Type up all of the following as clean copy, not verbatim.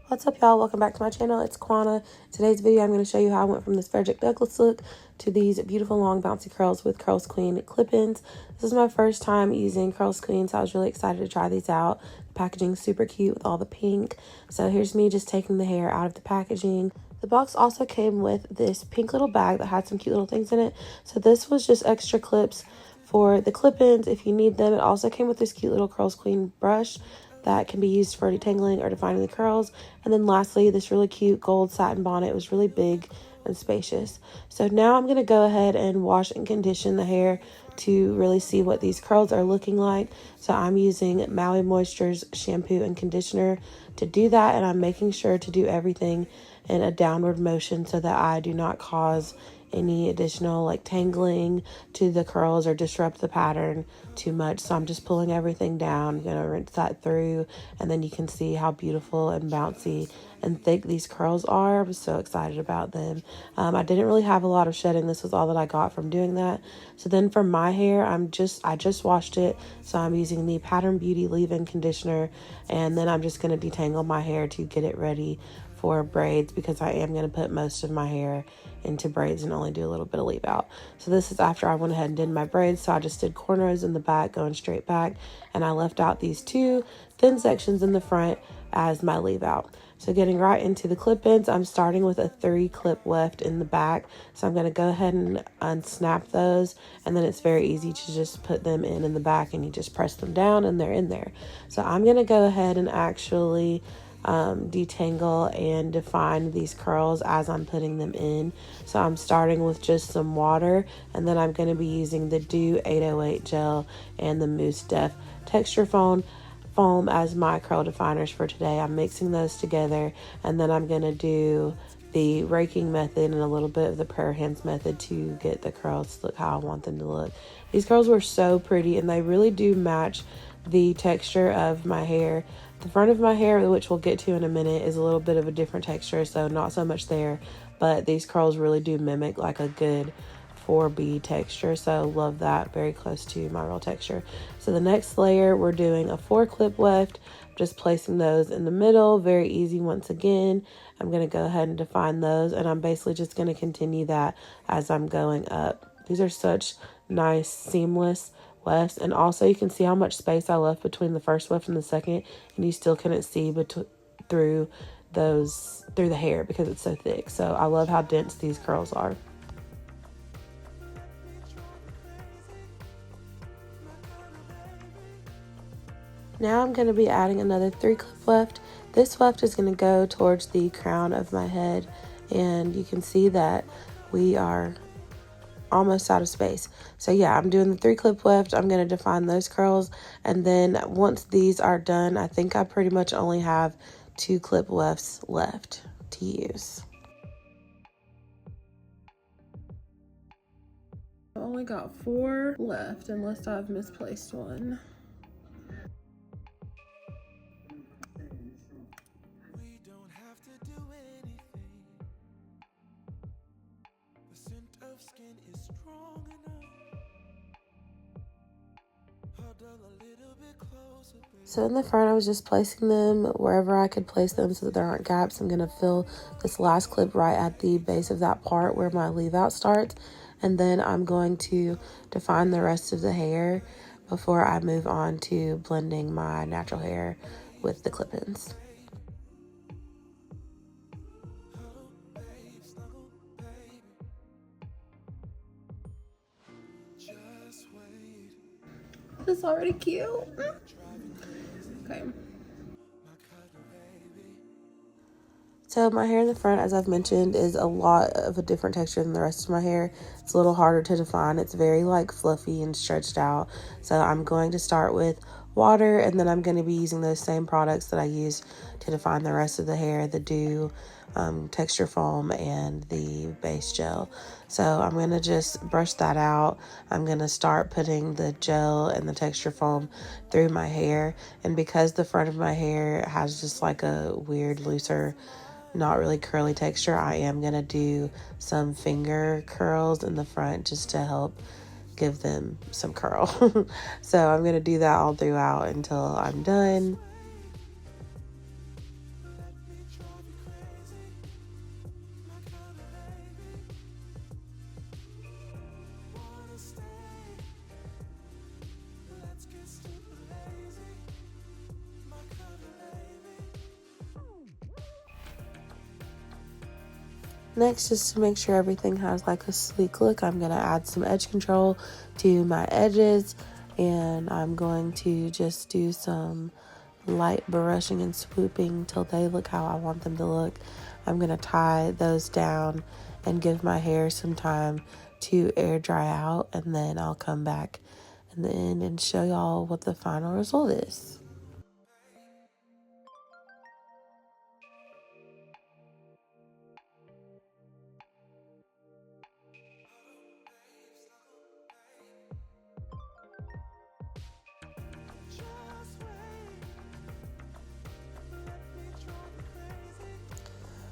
What's up, y'all? Welcome back to my channel. It's Quanna. Today's video, I'm going to show you how I went from this Frederick Douglass look to these beautiful long bouncy curls with CurlsQueen clip-ins. This is my first time using CurlsQueen, so I was really excited to try these out. The packaging's super cute with all the pink. So here's me just taking the hair out of the packaging. The box also came with this pink little bag that had some cute little things in it. So this was just extra clips for the clip-ins if you need them. It also came with this cute little CurlsQueen brush that can be used for detangling or defining the curls. And then lastly, this really cute gold satin bonnet. It was really big and spacious. So now I'm going to go ahead and wash and condition the hair to really see what these curls are looking like. So I'm using Maui Moisture's shampoo and conditioner to do that, and I'm making sure to do everything in a downward motion so that I do not cause any additional like tangling to the curls or disrupt the pattern too much. So I'm just pulling everything down. I'm gonna rinse that through, and then you can see how beautiful and bouncy and thick these curls are. I'm so excited about them. I didn't really have a lot of shedding. This was all that I got from doing that. So then for my hair, I just washed it, so I'm using the Pattern Beauty leave-in conditioner, and then I'm just gonna detangle my hair to get it ready for braids, because I am going to put most of my hair into braids and only do a little bit of leave out. So this is after I went ahead and did my braids. So I just did cornrows in the back going straight back, and I left out these two thin sections in the front as my leave out. So getting right into the clip-ins, I'm starting with a 3-clip weft in the back. So I'm going to go ahead and unsnap those, and then it's very easy to just put them in the back, and you just press them down and they're in there. So I'm going to go ahead and actually detangle and define these curls as I'm putting them in. So I'm starting with just some water, and then I'm going to be using the Dew 808 gel and the Mousse Def texture foam as my curl definers for today. I'm mixing those together, and then I'm going to do the raking method and a little bit of the prayer hands method to get the curls to look how I want them to look. These curls were so pretty, and they really do match the texture of my hair. The front of my hair, which we'll get to in a minute, is a little bit of a different texture, so not so much there, but these curls really do mimic like a good 4B texture, so love that. Very close to my real texture. So the next layer, we're doing a 4-clip weft, just placing those in the middle. Very easy once again. I'm going to go ahead and define those, and I'm basically just going to continue that as I'm going up. These are such nice seamless wefts, and also you can see how much space I left between the first weft and the second, and you still couldn't see through the hair because it's so thick. So I love how dense these curls are. Now I'm going to be adding another 3-clip weft. This weft is going to go towards the crown of my head, and you can see that we are almost out of space. So yeah, I'm doing the 3-clip weft. I'm going to define those curls, and then once these are done, I think I pretty much only have 2-clip wefts left to use. I only got 4 left unless I've misplaced one. So in the front, I was just placing them wherever I could place them so that there aren't gaps. I'm going to fill this last clip right at the base of that part where my leave out starts. And then I'm going to define the rest of the hair before I move on to blending my natural hair with the clip-ins. This is already cute. Okay. So my hair in the front, as I've mentioned, is a lot of a different texture than the rest of my hair. It's a little harder to define. It's very like fluffy and stretched out. So I'm going to start with water, and then I'm going to be using those same products that I use to define the rest of the hair, the Dew texture foam and the base gel. So I'm going to just brush that out. I'm going to start putting the gel and the texture foam through my hair, and because the front of my hair has just like a weird looser, not really curly texture, I am going to do some finger curls in the front just to help give them some curl. So I'm going to do that all throughout until I'm done. Next, just to make sure everything has like a sleek look, I'm going to add some edge control to my edges, and I'm going to just do some light brushing and swooping till they look how I want them to look. I'm going to tie those down and give my hair some time to air dry out, and then I'll come back and show y'all what the final result is.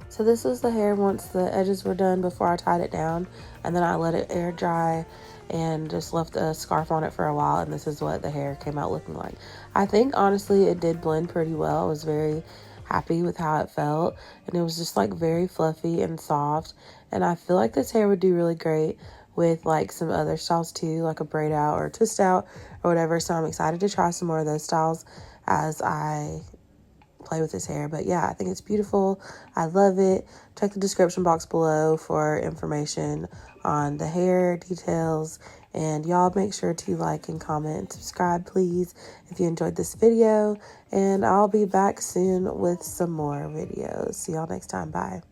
So this is the hair once the edges were done before I tied it down, and then I let it air dry and just left a scarf on it for a while, and this is what the hair came out looking like. I think honestly it did blend pretty well. I was very happy with how it felt, and it was just like very fluffy and soft, and I feel like this hair would do really great with like some other styles too, like a braid out or a twist out or whatever. So I'm excited to try some more of those styles as I play with his hair. But yeah, I think it's beautiful. I love it. Check the description box below for information on the hair details, and y'all make sure to like and comment and subscribe, please, if you enjoyed this video, and I'll be back soon with some more videos. See y'all next time. Bye.